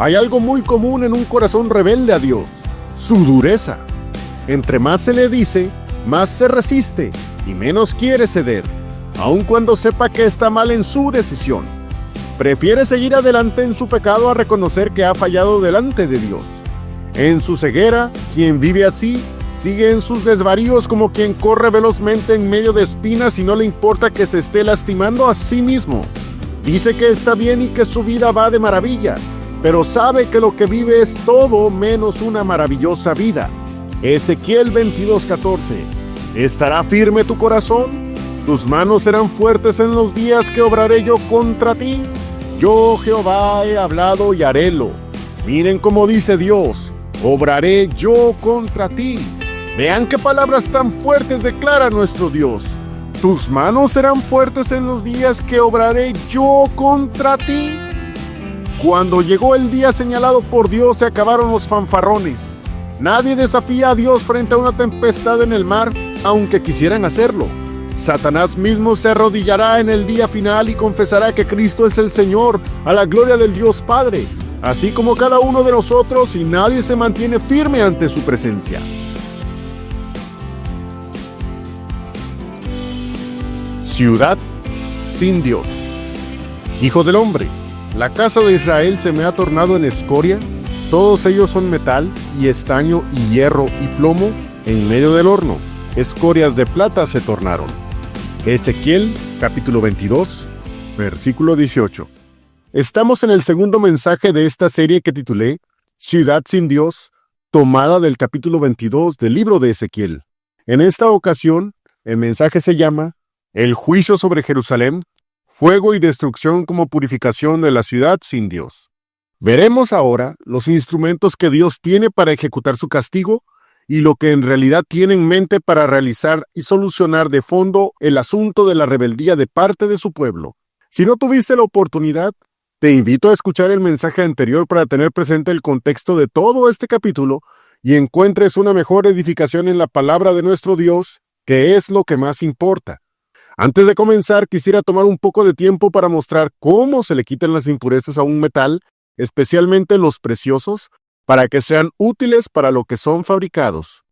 Hay algo muy común en un corazón rebelde a Dios: su dureza. Entre más se le dice, más se resiste y menos quiere ceder, aun cuando sepa que está mal en su decisión. Prefiere seguir adelante en su pecado a reconocer que ha fallado delante de Dios. En su ceguera, quien vive así, sigue en sus desvaríos como quien corre velozmente en medio de espinas y no le importa que se esté lastimando a sí mismo. Dice que está bien y que su vida va de maravilla, pero sabe que lo que vive es todo menos una maravillosa vida. Ezequiel 22:14. ¿Estará firme tu corazón? ¿Tus manos serán fuertes en los días que obraré yo contra ti? Yo, Jehová, he hablado y harélo. Miren cómo dice Dios: obraré yo contra ti. Vean qué palabras tan fuertes declara nuestro Dios. ¿Tus manos serán fuertes en los días que obraré yo contra ti? Cuando llegó el día señalado por Dios, se acabaron los fanfarrones. Nadie desafía a Dios frente a una tempestad en el mar, aunque quisieran hacerlo. Satanás mismo se arrodillará en el día final y confesará que Cristo es el Señor, a la gloria del Dios Padre, así como cada uno de nosotros, y nadie se mantiene firme ante su presencia. Ciudad sin Dios. Hijo del hombre, la casa de Israel se me ha tornado en escoria. Todos ellos son metal y estaño y hierro y plomo en medio del horno. Escorias de plata se tornaron. Ezequiel capítulo 22, versículo 18. Estamos en el segundo mensaje de esta serie que titulé Ciudad sin Dios, tomada del capítulo 22 del libro de Ezequiel. En esta ocasión, el mensaje se llama El juicio sobre Jerusalén, fuego y destrucción como purificación de la ciudad sin Dios. Veremos ahora los instrumentos que Dios tiene para ejecutar su castigo y lo que en realidad tiene en mente para realizar y solucionar de fondo el asunto de la rebeldía de parte de su pueblo. Si no tuviste la oportunidad, te invito a escuchar el mensaje anterior para tener presente el contexto de todo este capítulo y encuentres una mejor edificación en la palabra de nuestro Dios, que es lo que más importa. Antes de comenzar, quisiera tomar un poco de tiempo para mostrar cómo se le quitan las impurezas a un metal, especialmente los preciosos, para que sean útiles para lo que son fabricados.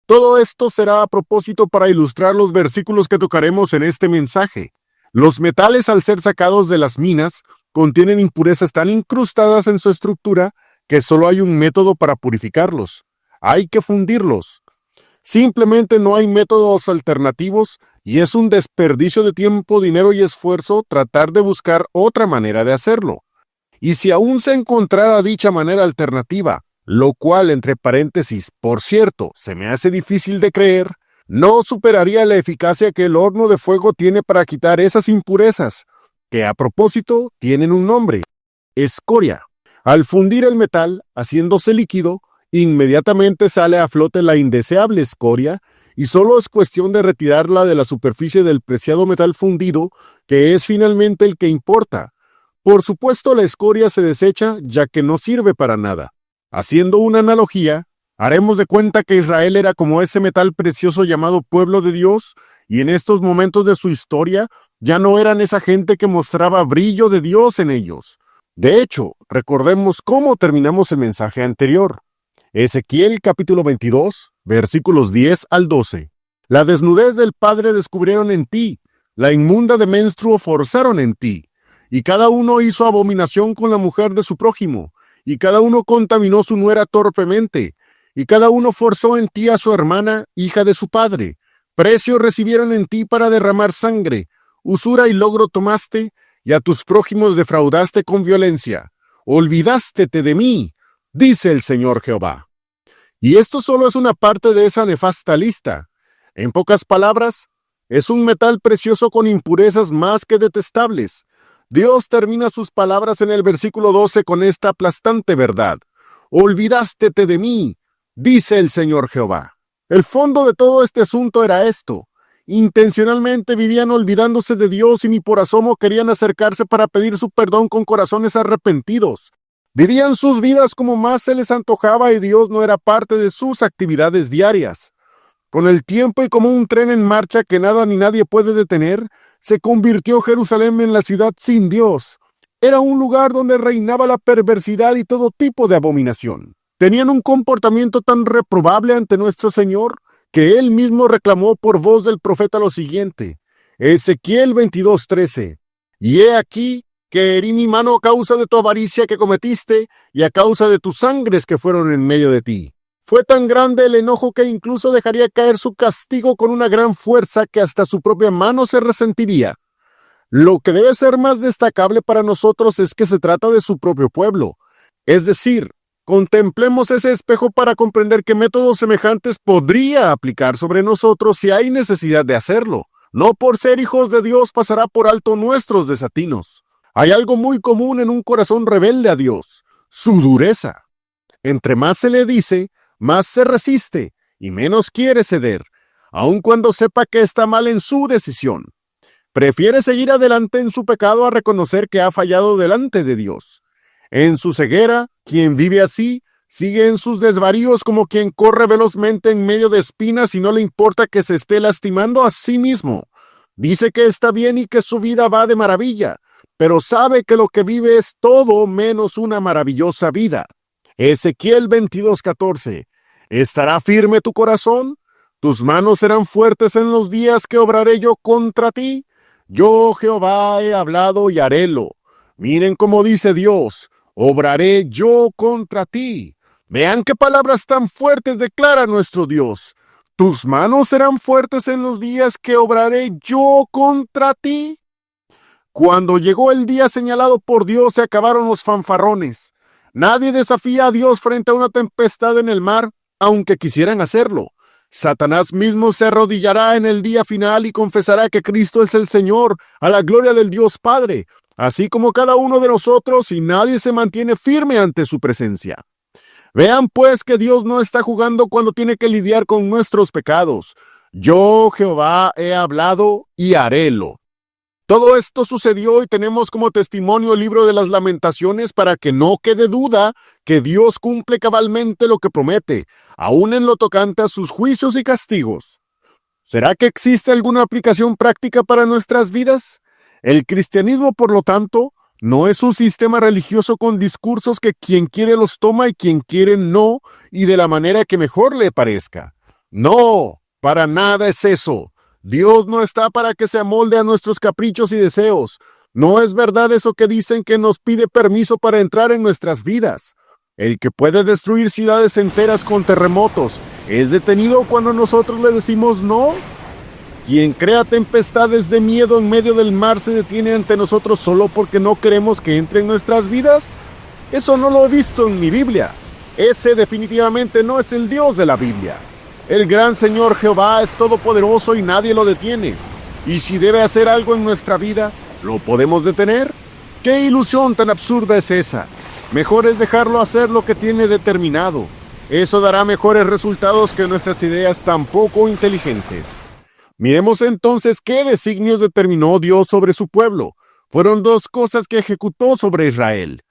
Todo esto será a propósito para ilustrar los versículos que tocaremos en este mensaje. Los metales, al ser sacados de las minas, contienen impurezas tan incrustadas en su estructura que solo hay un método para purificarlos. Hay que fundirlos. Simplemente no hay métodos alternativos y es un desperdicio de tiempo, dinero y esfuerzo tratar de buscar otra manera de hacerlo. Y si aún se encontrara dicha manera alternativa, lo cual, entre paréntesis, por cierto, se me hace difícil de creer, no superaría la eficacia que el horno de fuego tiene para quitar esas impurezas, que a propósito tienen un nombre: escoria. Al fundir el metal, haciéndose líquido, inmediatamente sale a flote la indeseable escoria, y solo es cuestión de retirarla de la superficie del preciado metal fundido, que es finalmente el que importa. Por supuesto, la escoria se desecha, ya que no sirve para nada. Haciendo una analogía, haremos de cuenta que Israel era como ese metal precioso llamado pueblo de Dios, y en estos momentos de su historia ya no eran esa gente que mostraba brillo de Dios en ellos. De hecho, recordemos cómo terminamos el mensaje anterior. Ezequiel capítulo 22, versículos 10 al 12. La desnudez del padre descubrieron en ti, la inmunda de menstruo forzaron en ti, y cada uno hizo abominación con la mujer de su prójimo, y cada uno contaminó su nuera torpemente, y cada uno forzó en ti a su hermana, hija de su padre. Precio recibieron en ti para derramar sangre, usura y logro tomaste, y a tus prójimos defraudaste con violencia. Olvidástete de mí, dice el Señor Jehová. Y esto solo es una parte de esa nefasta lista. En pocas palabras, es un metal precioso con impurezas más que detestables. Dios termina sus palabras en el versículo 12 con esta aplastante verdad: olvidástete de mí, dice el Señor Jehová. El fondo de todo este asunto era esto: intencionalmente vivían olvidándose de Dios y ni por asomo querían acercarse para pedir su perdón con corazones arrepentidos. Vivían sus vidas como más se les antojaba y Dios no era parte de sus actividades diarias. Con el tiempo y como un tren en marcha que nada ni nadie puede detener, se convirtió Jerusalén en la ciudad sin Dios. era un lugar donde reinaba la perversidad y todo tipo de abominación. Tenían un comportamiento tan reprobable ante nuestro Señor que Él mismo reclamó por voz del profeta lo siguiente. Ezequiel 22:13. Y he aquí que herí mi mano a causa de tu avaricia que cometiste y a causa de tus sangres que fueron en medio de ti. Fue tan grande el enojo que incluso dejaría caer su castigo con una gran fuerza que hasta su propia mano se resentiría. Lo que debe ser más destacable para nosotros es que se trata de su propio pueblo. Es decir, contemplemos ese espejo para comprender qué métodos semejantes podría aplicar sobre nosotros si hay necesidad de hacerlo. No por ser hijos de Dios pasará por alto nuestros desatinos. Hay algo muy común en un corazón rebelde a Dios: su dureza. Entre más se le dice, más se resiste y menos quiere ceder, aun cuando sepa que está mal en su decisión. Prefiere seguir adelante en su pecado a reconocer que ha fallado delante de Dios. En su ceguera, quien vive así, sigue en sus desvaríos como quien corre velozmente en medio de espinas y no le importa que se esté lastimando a sí mismo. Dice que está bien y que su vida va de maravilla, pero sabe que lo que vive es todo menos una maravillosa vida. Ezequiel 22:14. ¿Estará firme tu corazón? ¿Tus manos serán fuertes en los días que obraré yo contra ti? Yo, Jehová, he hablado y harélo. Miren cómo dice Dios: obraré yo contra ti. Vean qué palabras tan fuertes declara nuestro Dios. ¿Tus manos serán fuertes en los días que obraré yo contra ti? Cuando llegó el día señalado por Dios, se acabaron los fanfarrones. Nadie desafía a Dios frente a una tempestad en el mar, aunque quisieran hacerlo. Satanás mismo se arrodillará en el día final y confesará que Cristo es el Señor, a la gloria del Dios Padre, así como cada uno de nosotros, y nadie se mantiene firme ante su presencia. Vean pues que Dios no está jugando cuando tiene que lidiar con nuestros pecados. Yo, Jehová, he hablado y harélo. Todo esto sucedió y tenemos como testimonio el libro de las Lamentaciones para que no quede duda que Dios cumple cabalmente lo que promete, aun en lo tocante a sus juicios y castigos. ¿Será que existe alguna aplicación práctica para nuestras vidas? El cristianismo, por lo tanto, no es un sistema religioso con discursos que quien quiere los toma y quien quiere no, y de la manera que mejor le parezca. No, para nada es eso. Dios no está para que se amolde a nuestros caprichos y deseos. No es verdad eso que dicen que nos pide permiso para entrar en nuestras vidas. El que puede destruir ciudades enteras con terremotos es detenido cuando nosotros le decimos no. Quien crea tempestades de miedo en medio del mar se detiene ante nosotros solo porque no queremos que entre en nuestras vidas. Eso no lo he visto en mi Biblia. Ese definitivamente no es el Dios de la Biblia. El gran Señor Jehová es todopoderoso y nadie lo detiene. Y si debe hacer algo en nuestra vida, ¿lo podemos detener? ¿Qué ilusión tan absurda es esa? Mejor es dejarlo hacer lo que tiene determinado. Eso dará mejores resultados que nuestras ideas tan poco inteligentes. Miremos entonces qué designios determinó Dios sobre su pueblo. Fueron dos cosas que ejecutó sobre Israel.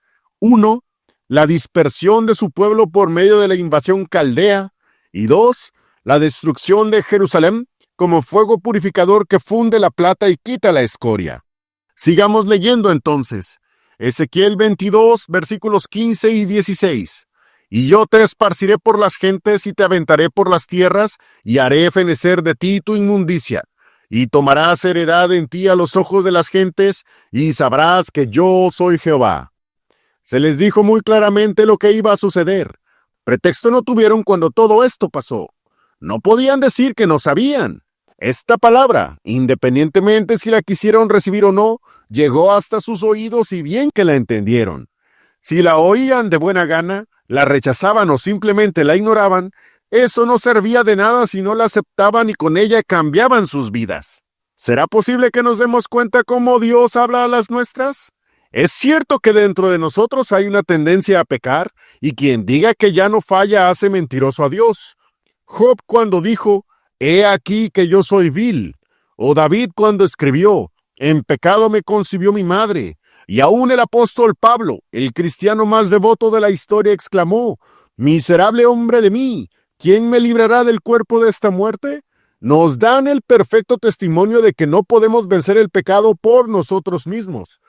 1. La dispersión de su pueblo por medio de la invasión caldea. Y 2. La destrucción de Jerusalén como fuego purificador que funde la plata y quita la escoria. Sigamos leyendo entonces. Ezequiel 22, versículos 15 y 16. Y yo te esparciré por las gentes y te aventaré por las tierras, y haré fenecer de ti tu inmundicia. Y tomarás heredad en ti a los ojos de las gentes, y sabrás que yo soy Jehová. Se les dijo muy claramente lo que iba a suceder. Pretexto no tuvieron cuando todo esto pasó. No podían decir que no sabían. Esta palabra, independientemente si la quisieron recibir o no, llegó hasta sus oídos y bien que la entendieron. Si la oían de buena gana, la rechazaban o simplemente la ignoraban, eso no servía de nada si no la aceptaban y con ella cambiaban sus vidas. ¿Será posible que nos demos cuenta cómo Dios habla a las nuestras? Es cierto que dentro de nosotros hay una tendencia a pecar, y quien diga que ya no falla hace mentiroso a Dios. Job cuando dijo, «He aquí que yo soy vil», o David cuando escribió, «En pecado me concibió mi madre», y aún el apóstol Pablo, el cristiano más devoto de la historia, exclamó, «Miserable hombre de mí, ¿quién me librará del cuerpo de esta muerte?». Nos dan el perfecto testimonio de que no podemos vencer el pecado por nosotros mismos.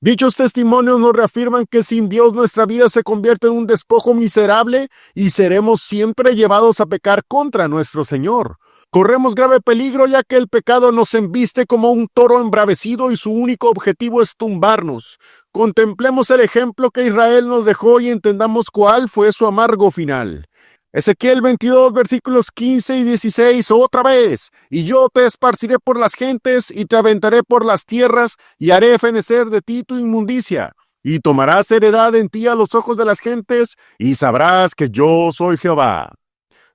Dichos testimonios nos reafirman que sin Dios nuestra vida se convierte en un despojo miserable y seremos siempre llevados a pecar contra nuestro Señor. Corremos grave peligro ya que el pecado nos embiste como un toro embravecido y su único objetivo es tumbarnos. Contemplemos el ejemplo que Israel nos dejó y entendamos cuál fue su amargo final. Ezequiel 22, versículos 15 y 16, otra vez. Y yo te esparciré por las gentes y te aventaré por las tierras y haré fenecer de ti tu inmundicia. Y tomarás heredad en ti a los ojos de las gentes y sabrás que yo soy Jehová.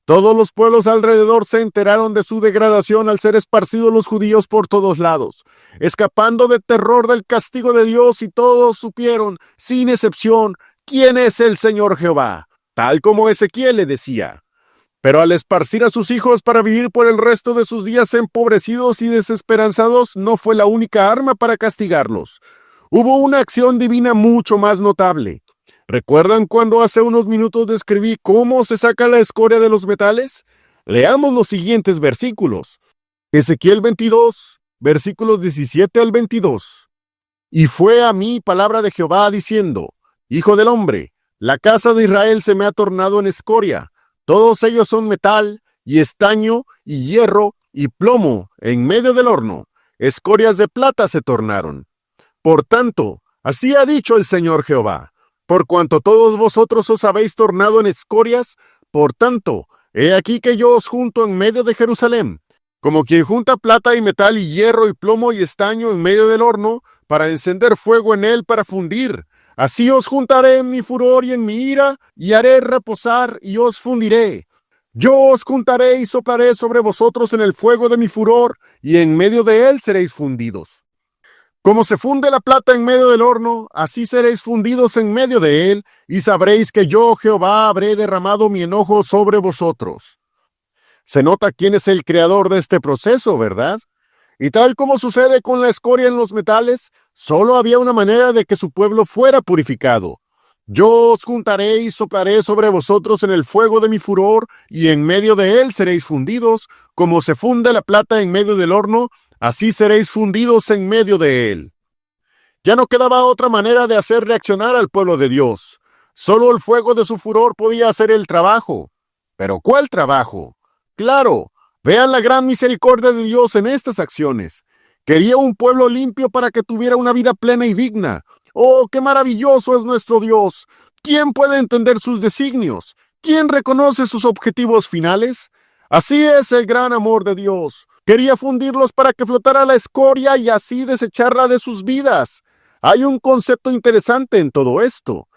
Todos los pueblos alrededor se enteraron de su degradación al ser esparcidos los judíos por todos lados, escapando del terror del castigo de Dios, y todos supieron, sin excepción, quién es el Señor Jehová, tal como Ezequiel le decía. Pero al esparcir a sus hijos para vivir por el resto de sus días empobrecidos y desesperanzados, no fue la única arma para castigarlos. Hubo una acción divina mucho más notable. ¿Recuerdan cuando hace unos minutos describí cómo se saca la escoria de los metales? Leamos los siguientes versículos. Ezequiel 22, versículos 17 al 22. Y fue a mí palabra de Jehová diciendo: Hijo del hombre, la casa de Israel se me ha tornado en escoria. Todos ellos son metal, y estaño, y hierro, y plomo, en medio del horno. Escorias de plata se tornaron. Por tanto, así ha dicho el Señor Jehová: por cuanto todos vosotros os habéis tornado en escorias, por tanto, he aquí que yo os junto en medio de Jerusalén, como quien junta plata y metal y hierro y plomo y estaño en medio del horno, para encender fuego en él para fundir. Así os juntaré en mi furor y en mi ira, y haré reposar y os fundiré. Yo os juntaré y soplaré sobre vosotros en el fuego de mi furor, y en medio de él seréis fundidos. Como se funde la plata en medio del horno, así seréis fundidos en medio de él, y sabréis que yo, Jehová, habré derramado mi enojo sobre vosotros. Se nota quién es el creador de este proceso, ¿verdad? Y tal como sucede con la escoria en los metales, solo había una manera de que su pueblo fuera purificado. Yo os juntaré y soplaré sobre vosotros en el fuego de mi furor, y en medio de él seréis fundidos, como se funde la plata en medio del horno, así seréis fundidos en medio de él. Ya no quedaba otra manera de hacer reaccionar al pueblo de Dios. Solo el fuego de su furor podía hacer el trabajo. ¿Pero cuál trabajo? Claro, vean la gran misericordia de Dios en estas acciones. Quería un pueblo limpio para que tuviera una vida plena y digna. ¡Oh, qué maravilloso es nuestro Dios! ¿Quién puede entender sus designios? ¿Quién reconoce sus objetivos finales? Así es el gran amor de Dios. Quería fundirlos para que flotara la escoria y así desecharla de sus vidas. Hay un concepto interesante en todo esto.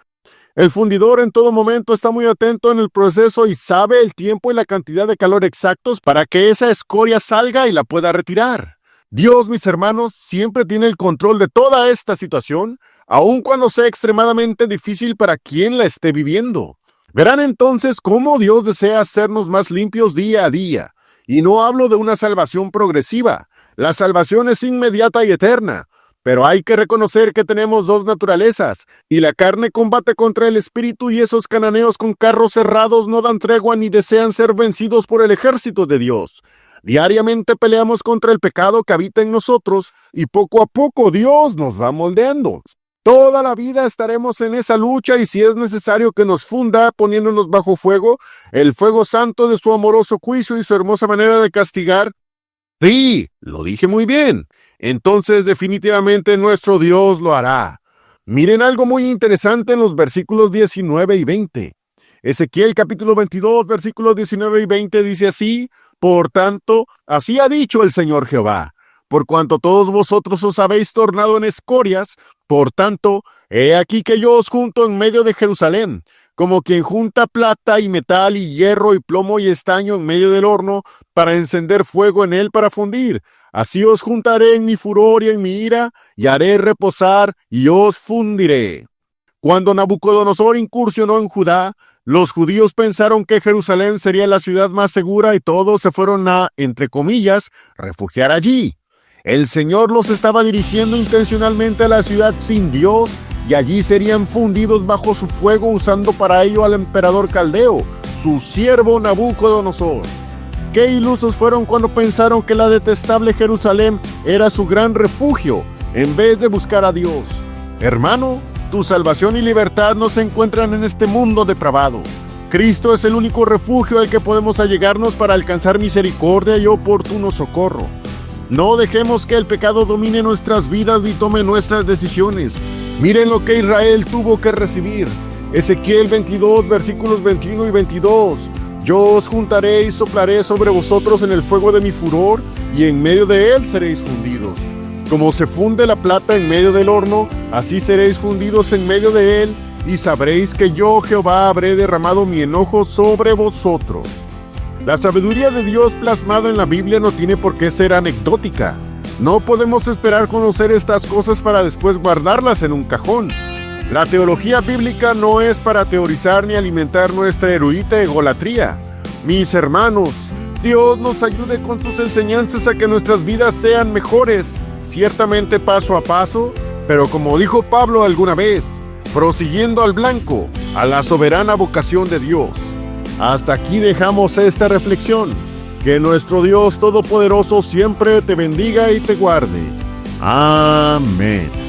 El fundidor en todo momento está muy atento en el proceso y sabe el tiempo y la cantidad de calor exactos para que esa escoria salga y la pueda retirar. Dios, mis hermanos, siempre tiene el control de toda esta situación, aun cuando sea extremadamente difícil para quien la esté viviendo. Verán entonces cómo Dios desea hacernos más limpios día a día. Y no hablo de una salvación progresiva. La salvación es inmediata y eterna. Pero hay que reconocer que tenemos dos naturalezas, y la carne combate contra el espíritu, y esos cananeos con carros cerrados no dan tregua ni desean ser vencidos por el ejército de Dios. Diariamente peleamos contra el pecado que habita en nosotros, y poco a poco Dios nos va moldeando. Toda la vida estaremos en esa lucha, y si es necesario que nos funda poniéndonos bajo fuego, el fuego santo de su amoroso juicio y su hermosa manera de castigar. Sí, lo dije muy bien. Entonces definitivamente nuestro Dios lo hará. Miren algo muy interesante en los versículos 19 y 20. Ezequiel capítulo 22, versículos 19 y 20 dice así: por tanto, así ha dicho el Señor Jehová: por cuanto todos vosotros os habéis tornado en escorias, por tanto, he aquí que yo os junto en medio de Jerusalén, como quien junta plata y metal y hierro y plomo y estaño en medio del horno, para encender fuego en él para fundir. Así os juntaré en mi furor y en mi ira, y haré reposar y os fundiré. Cuando Nabucodonosor incursionó en Judá, los judíos pensaron que Jerusalén sería la ciudad más segura y todos se fueron a, entre comillas, refugiar allí. El Señor los estaba dirigiendo intencionalmente a la ciudad sin Dios, y allí serían fundidos bajo su fuego, usando para ello al emperador caldeo, su siervo Nabucodonosor. Qué ilusos fueron cuando pensaron que la detestable Jerusalén era su gran refugio, en vez de buscar a Dios. Hermano, tu salvación y libertad no se encuentran en este mundo depravado. Cristo es el único refugio al que podemos allegarnos para alcanzar misericordia y oportuno socorro. No dejemos que el pecado domine nuestras vidas y tome nuestras decisiones. Miren lo que Israel tuvo que recibir. Ezequiel 22, versículos 21 y 22. Yo os juntaré y soplaré sobre vosotros en el fuego de mi furor, y en medio de él seréis fundidos. Como se funde la plata en medio del horno, así seréis fundidos en medio de él, y sabréis que yo, Jehová, habré derramado mi enojo sobre vosotros. La sabiduría de Dios plasmada en la Biblia no tiene por qué ser anecdótica. No podemos esperar conocer estas cosas para después guardarlas en un cajón. La teología bíblica no es para teorizar ni alimentar nuestra erudita egolatría. Mis hermanos, Dios nos ayude con tus enseñanzas a que nuestras vidas sean mejores, ciertamente paso a paso, pero como dijo Pablo alguna vez, prosiguiendo al blanco, a la soberana vocación de Dios. Hasta aquí dejamos esta reflexión. Que nuestro Dios Todopoderoso siempre te bendiga y te guarde. Amén.